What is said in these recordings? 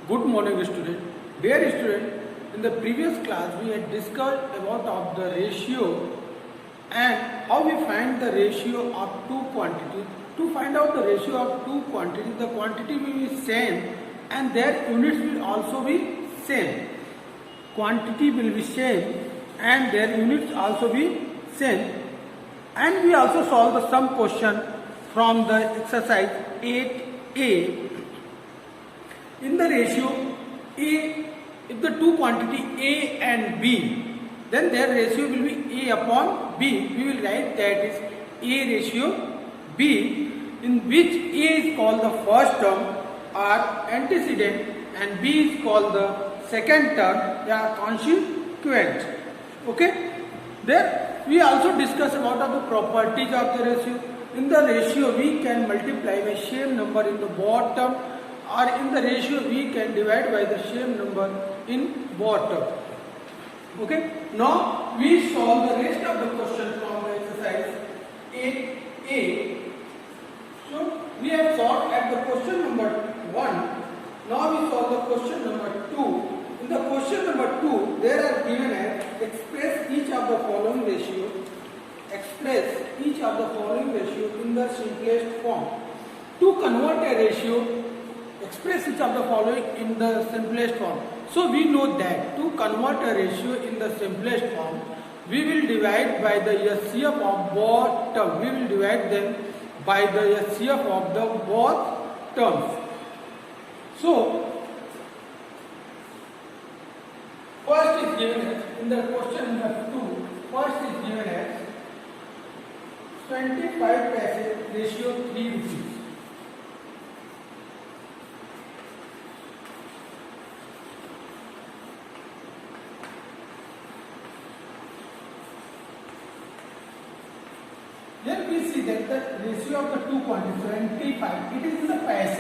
Good morning, student. Dear student, in the previous class we had discussed about of the ratio and how we find the ratio of two quantities. To find out the ratio of two quantities, the quantity will be same and their units will also be same. Quantity will be same and their units also be same. And we also solve the sum question from the exercise 8a. In the ratio A, if the two quantity A and B, then their ratio will be A upon B. We will write that is A ratio B, in which A is called the first term or antecedent and B is called the second term or consequent. Okay. There we also discuss about the properties of the ratio. In the ratio we can multiply by same number in the bottom, or in the ratio we can divide by the same number in bottom. Okay. Now we solve the rest of the question from the exercise 8a. So we have solved at the question number 1. Now we solve the question number 2. In the question number 2, there are given as express each of the following ratio. Express each of the following ratio in the simplest form. To convert a ratio, express each of the following in the simplest form. So we know that to convert a ratio in the simplest form, we will divide by the HCF of both terms. We will divide them by the HCF of the both terms. So first is given as, in the question number 2, first is given as 25 paise ratio 3 rupees. Here we see that the ratio of the two quantities 25, it is in the paise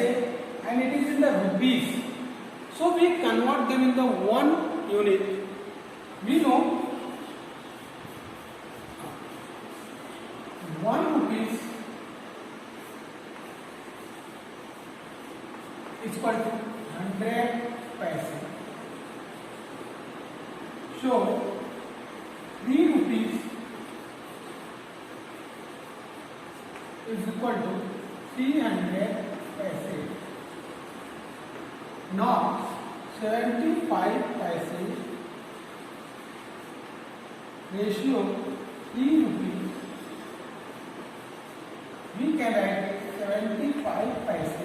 and it is in the rupees. So we convert them in the one unit. We know 1 rupees is equal to 100 paise. So 3 rupees is equal to 300 paise. Now 75 paise ratio 3 rupees, we can write 75 paise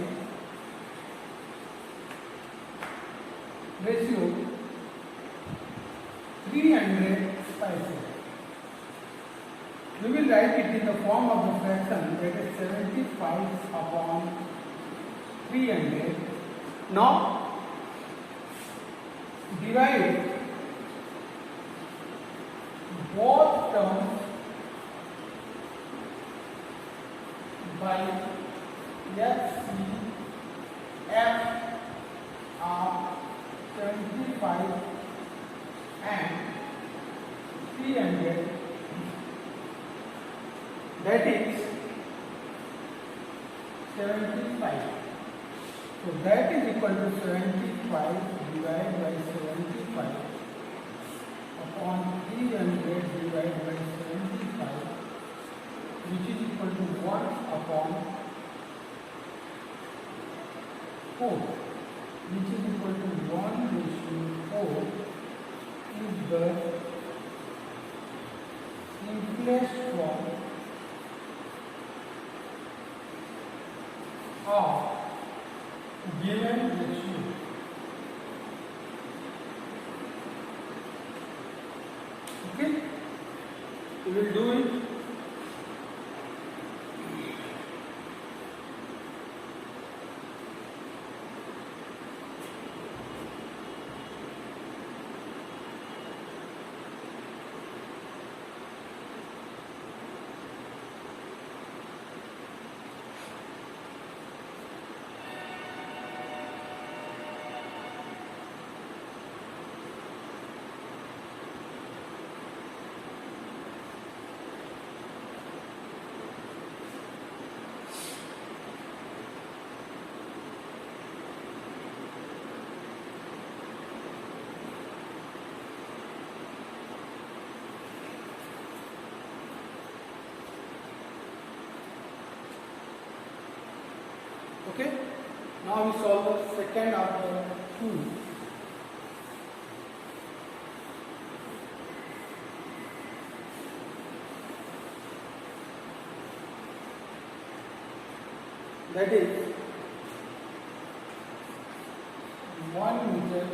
ratio 300 paise. We will write it in the form of the fraction, that is 75 upon 300. Now divide both terms by HCF of 75 and 300, that is 75. So that is equal to 75 divided by 75 upon 300 divided by 75, which is equal to 1 upon 4, which is equal to 1 ratio 4 is the simplest form of given ratio. Okay, we will do it. Okay. Now we solve the second of the two. That is 1 meter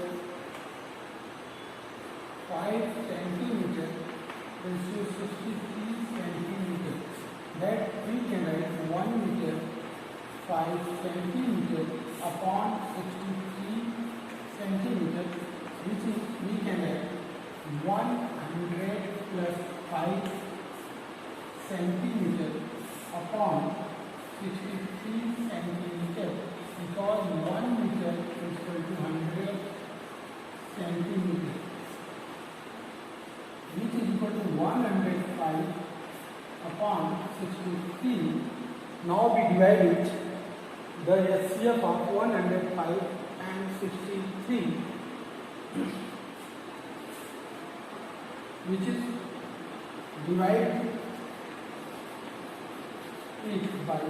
5 centimeter ratio 63 centimeter. That we can write 1 meter 5 centimeter upon 63 centimeter, which is we can write 100 plus 5 centimeter upon 63 centimeter, because 1 meter is equal to 100 centimeter, which is equal to 105 upon 63. Now we divide it, the HCF of 105 and 63, which is divide it by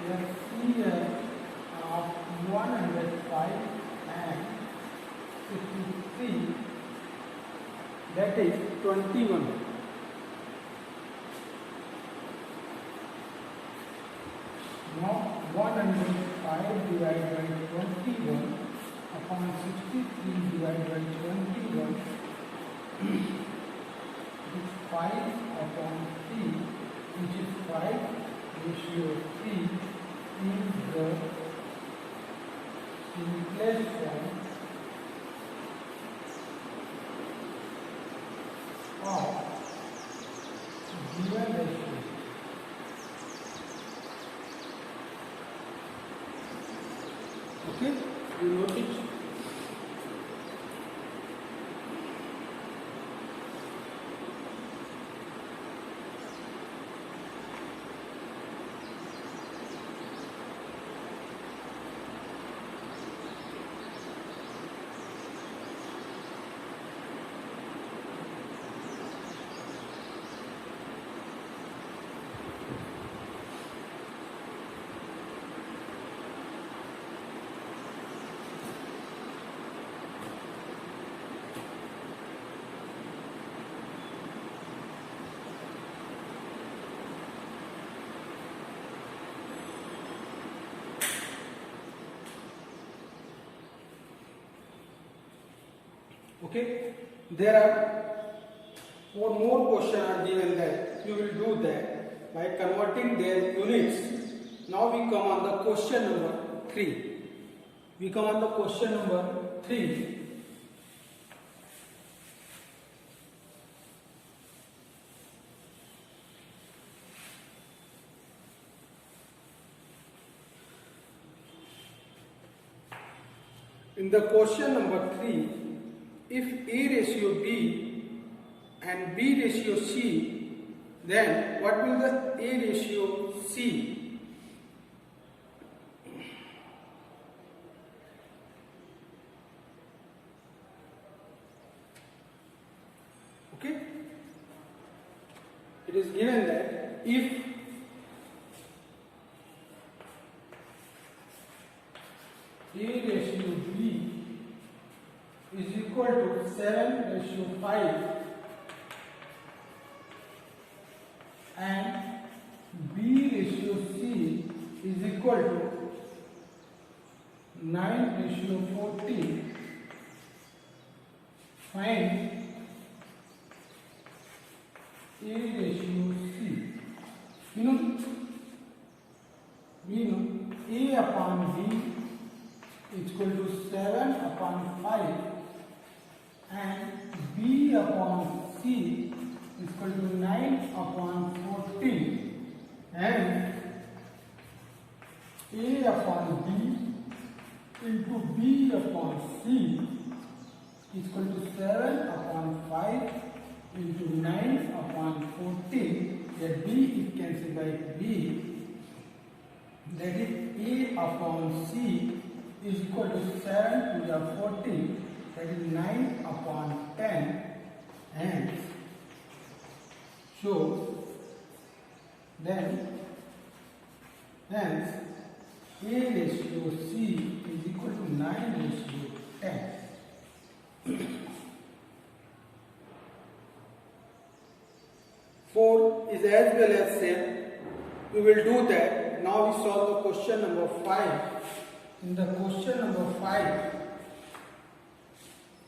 HCF of 105 and 63, that is 21. Now 105 divided by 21 upon 63 divided by 21 is 5 upon 3, which is 5 ratio 3 is the simplest form of given ratio. Okay, you note it. Okay, there are 4 more questions are given that you will do that by converting their units. Now we come on the question number 3. We come on the question number 3. In the question number 3, if A ratio B and B ratio C, then what will the A ratio C? Okay? It is given that if A ratio B is equal to 7 ratio 5 and B ratio C is equal to 9 ratio 14, find A ratio C. We know A upon B is equal to 7 upon 5 and B upon C is equal to 9 upon 14 and A upon B into B upon C is equal to 7 upon 5 into 9 upon 14. Here B is cancelled by B, that is A upon C is equal to 7 to the 14, that is 9 upon 10, and so then hence A ratio C is equal to 9 ratio 10. Four is as well as same. We will do that. Now we solve the question number 5. In the question number 5,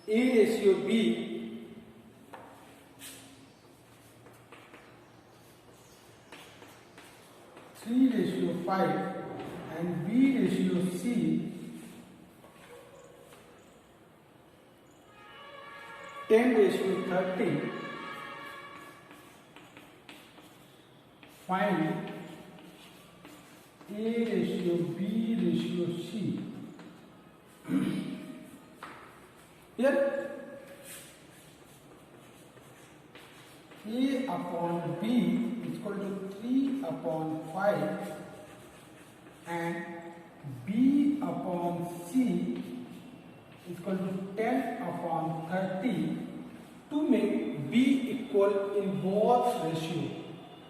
A ratio B three ratio 5 and B ratio C 10 ratio 30. Find A ratio B ratio C. Here A upon B is equal to 3 upon 5 and B upon C is equal to 10 upon 30 to make B equal in both ratio.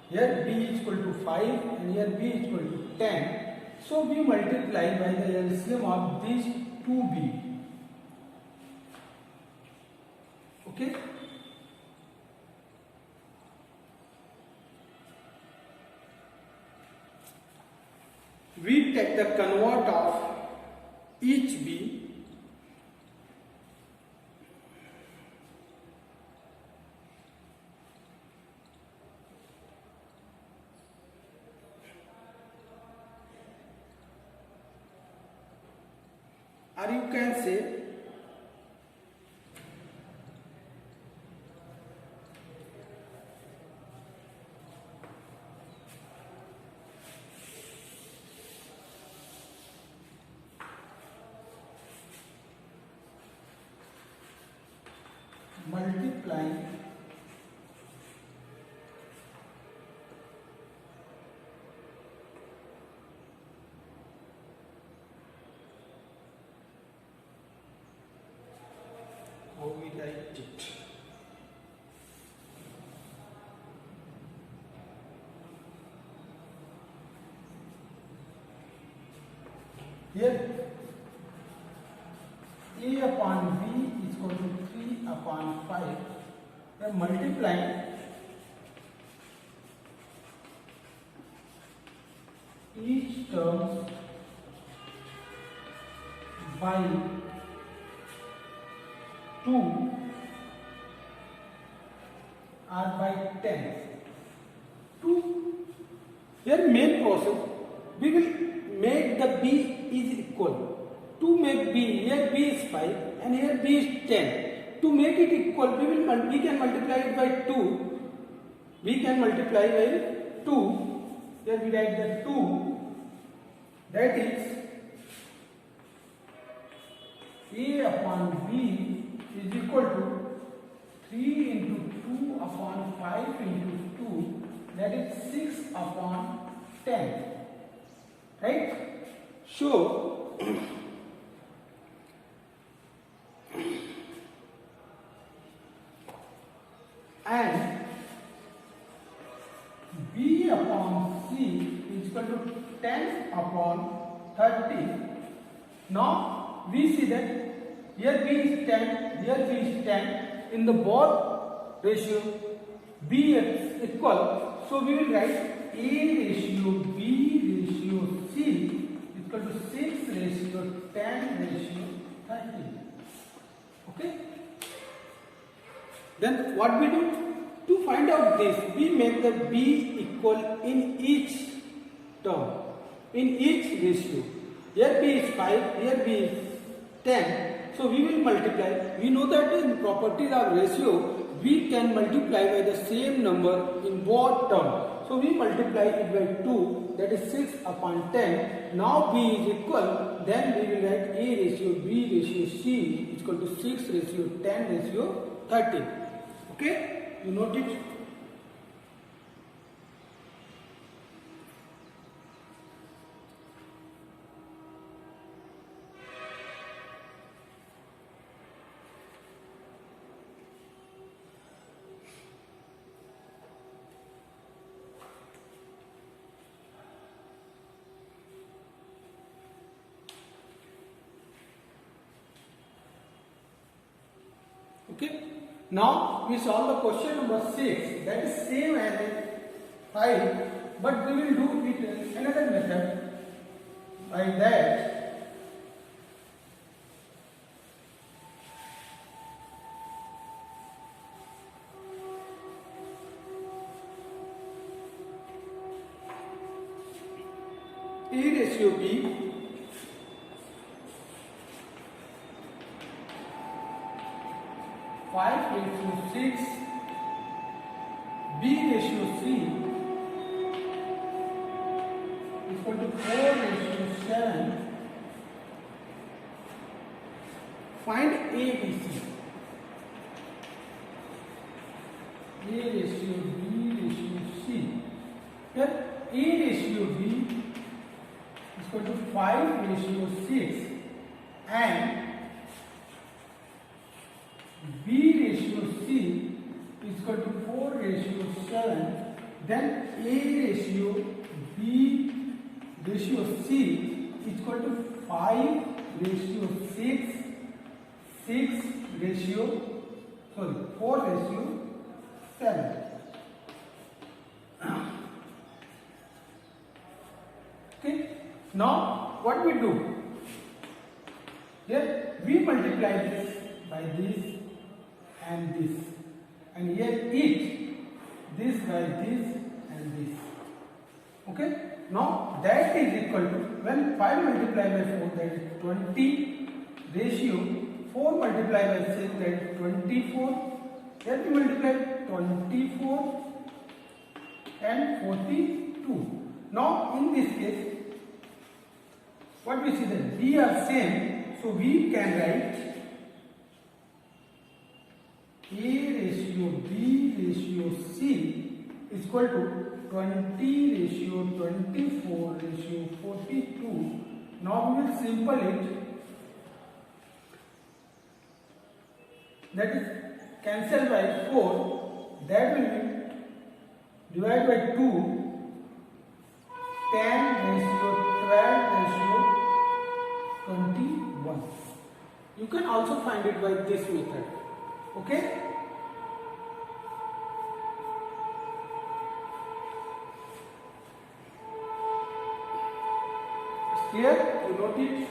Here B is equal to 5 and here B is equal to 10. So we multiply by the LCM of these two B. Okay. We take the convert of each B. Or you can say multiplying how we write it. Here A upon B is equal to 3 upon 5. Then multiplying each term by 2 or by 10. 2. Here main process, we will make the B is equal. To make B, here B is 5 and here B is 10. To make it equal, we can multiply it by 2. We can multiply by 2. Here we write the 2. That is A upon B is equal to 3 into 2 upon 5 into 2. That is 6 upon 10. Right? So and B upon C is equal to 10 upon 30. Now we see that here B is 10, here B is 10. In the both ratio B is equal. So we will write A ratio B ratio C is equal to 6 ratio 10 ratio 30. Okay. Then what we do? To find out this, we make the B equal in each term, in each ratio. Here B is 5, here B is 10. So we will multiply. We know that in properties of ratio, we can multiply by the same number in both terms. So we multiply it by 2, that is 6 upon 10. Now B is equal, then we will write A ratio B ratio C is equal to 6 ratio 10 ratio 30. Okay? You note it? Okay. Now we solve the question number 6. That is same as 5, but we will do it in another method. By that, A ratio B five ratio 6, B ratio C is equal to 4 ratio 7. Find A, B, C. A ratio B ratio C. Here A ratio B is equal to 5 ratio 6 and B ratio C is equal to 4 ratio 7, then A ratio B ratio C is equal to 5 ratio 6, 4 ratio 7. Okay. Now what we do? Here we multiply this by this and this, and here it this by this and this. Okay. Now that is equal to, when 5 multiplied by 4, that is 20, ratio 4 multiplied by 6, that is 24. Here we multiply 24 and 42. Now in this case, what we see, that B are same, so we can write A ratio B ratio C is equal to 20 ratio 24 ratio 42. Now we will simple it. That is cancel by 4. That will be divided by 2. 10 ratio 12 ratio 21. You can also find it by this method. Okay. Here you note it.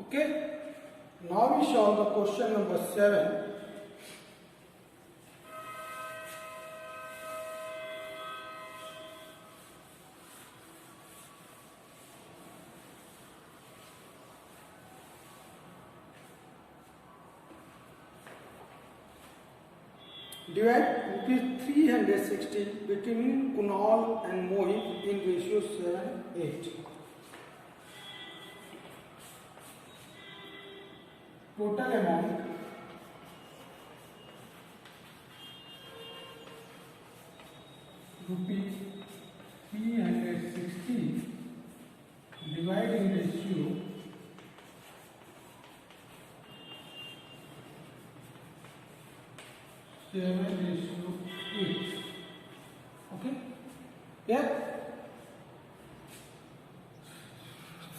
Okay. Now we solve the question number 7. Divide ₹316 between Kunal and Mohit in ratio 7:8. Total amount rupees 360 dividing ratio 7:8. Okay, here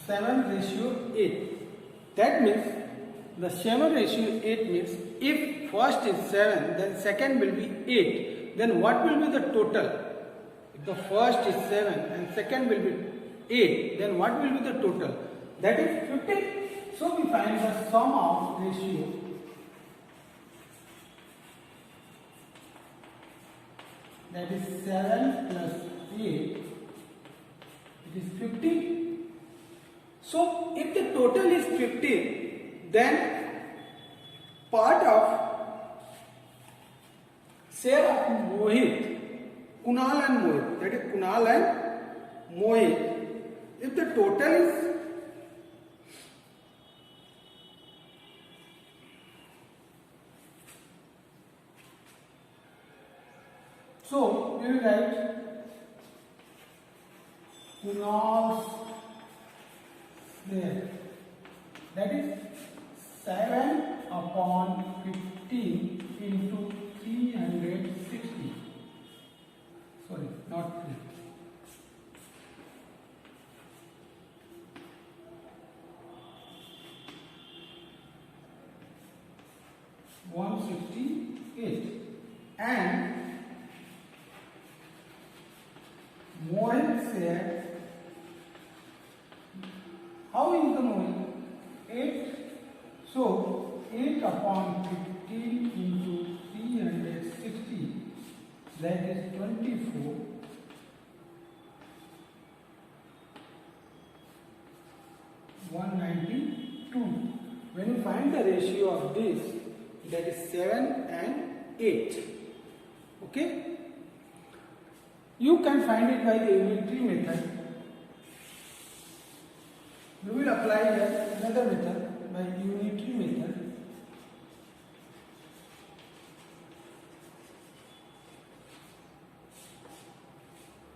7:8. That means the 7:8 means if first is 7, then second will be 8. Then what will be the total? If the first is 7 and second will be 8, then what will be the total? That is 15. So we find the sum of ratio that is 7 plus 8, it is 15. So if the total is 15, then part of share of Mohit, Kunal and Mohit, that is Kunal and Mohit, if the total is so we will write Kunal's share, that is 7 upon 15 into 360. Sorry, not 3. $168. And Mohit share, how is the Mohit? 8. So 8 upon 15 into 360, that is 24. $192. When you find the ratio of this, that is 7 and 8. Okay? You can find it by the unitary method. We will apply another method by unitary method.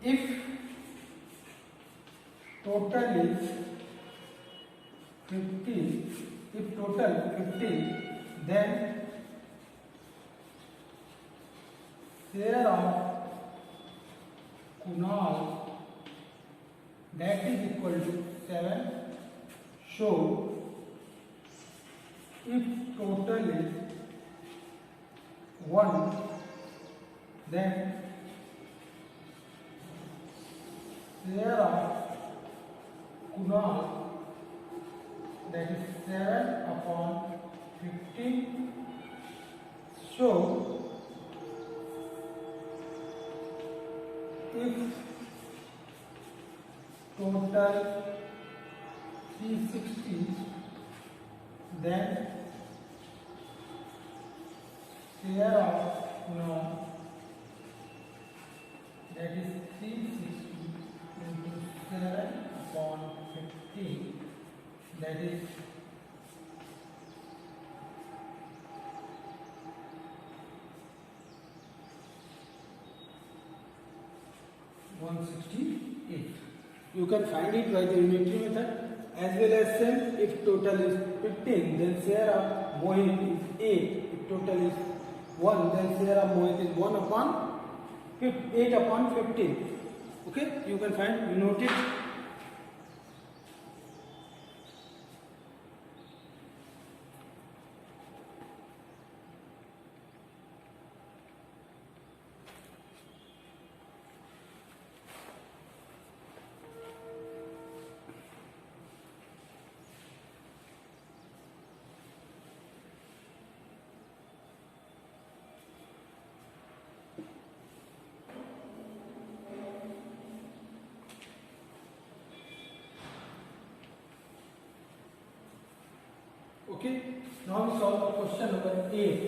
If total is 15, if total 15, then share of Kunal, that is equal to 7. So if total is 1, then share of Kunal, that is 7 upon 15. So if total 360, then share of Kunal, that is 360 into 7 upon 15, that is 168. You can find it by the unitary method, as well as same. If total is 15, then share of Mohit is 8. If total is 1, then share of Mohit is 1 upon 8 upon 15. Okay, you can find, you note it. Okay, now we solve the question number 8.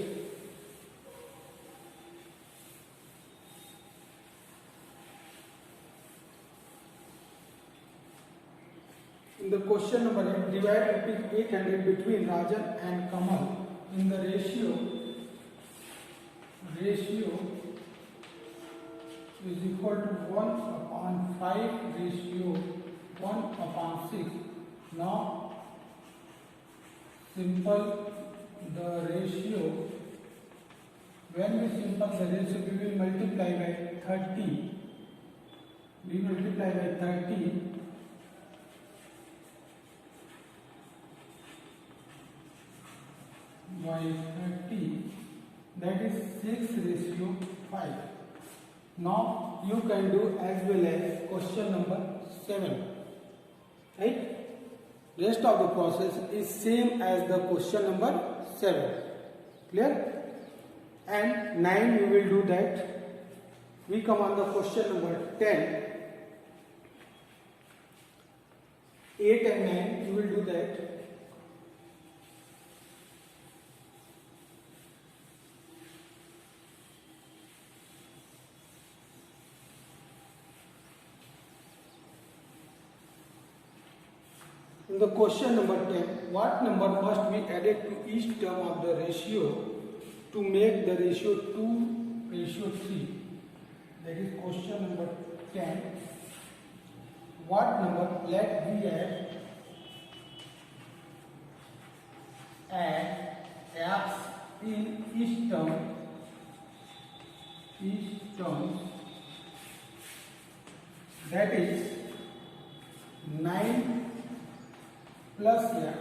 In the question number 8, divide rupees 800 between Rajan and Kamal in the ratio is equal to 1/5 ratio 1/6. Now simple the ratio. When we simple the ratio, we will multiply by 30. We multiply by 30 by 30, that is 6/5. Now you can do as well as question number 7, right? Rest of the process is same as the question number 7. Clear? And 9 we will do that. We come on the question number 10. 8 and 9 we will do that. In the question number 10, what number must be added to each term of the ratio to make the ratio 2/3? That is question number 10. What number let we add x in each term that is 9 plus x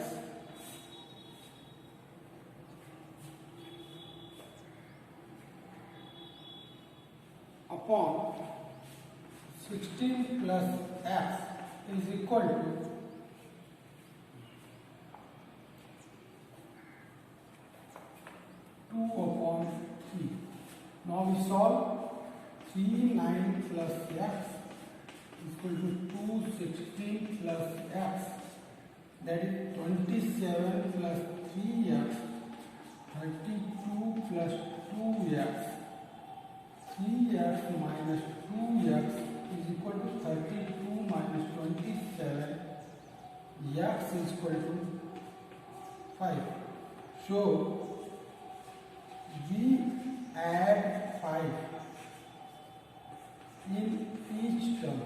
upon 16 plus x is equal to 2/3. Now we solve 3 9 plus x is equal to 2 16 plus x, that is 27 plus 3x, 32 plus 2x, 3x minus 2x is equal to 32 minus 27, x is equal to 5. So we add 5 in each term.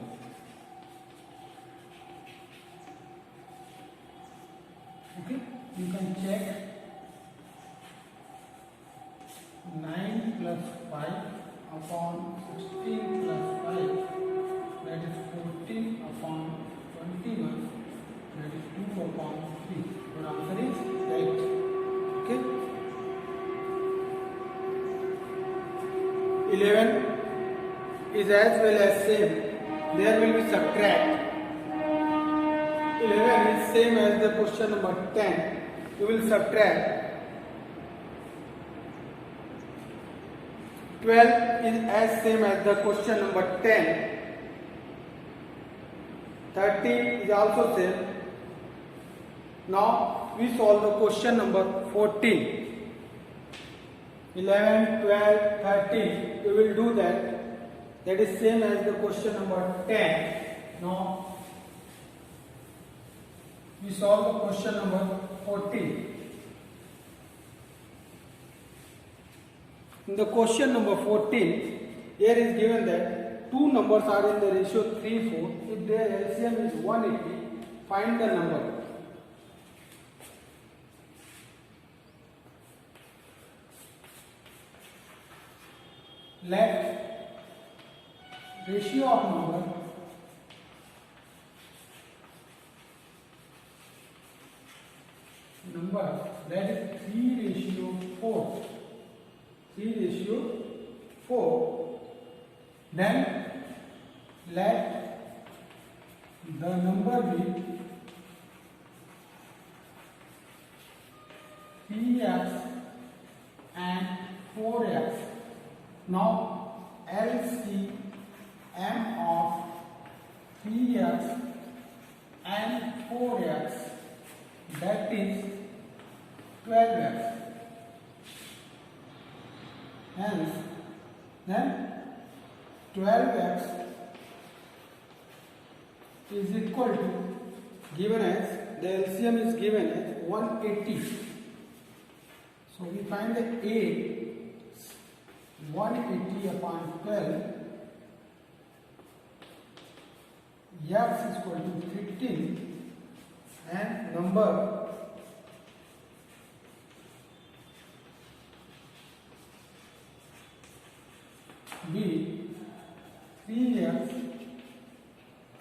Okay, you can check 9 plus 5 upon 16 plus 5, that is 14 upon 21, that is 2/3. Your answer is right. Okay. 11 is as well as same. There will be subtract. 11 is same as the question number 10. You will subtract. 12 is as same as the question number 10. 13 is also same. Now we solve the question number 14. 11, 12, 13. We will do that. That is same as the question number 10. Now we solve the question number 14. In the question number 14, here is given that two numbers are in the ratio 3/4. If their LCM is 180, find the number. Let ratio of number that is 3/4. 3/4. Then let the number be 3x and 4x. Now LCM of 3x and 4x, that is 12x. Hence, then 12x is equal to, given as the LCM is given as 180. So we find the A 180 upon 12, x is equal to 15 and number B 3x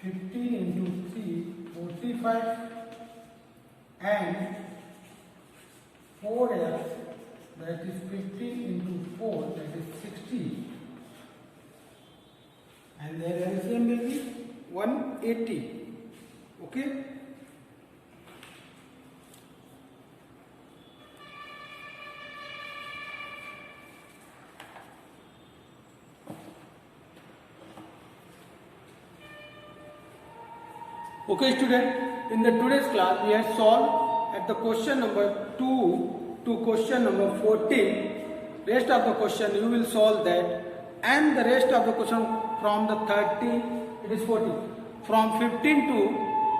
15 into 3 45 and 4x that is 15 into 4 that is 60 and their LCM will be 180. Okay. Okay student, in the today's class we have solved at the question number 2 to question number 14. Rest of the question you will solve that, and the rest of the question from the 13 it is 14. From 15 to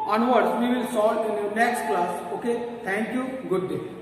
onwards we will solve in the next class. Okay, thank you, good day.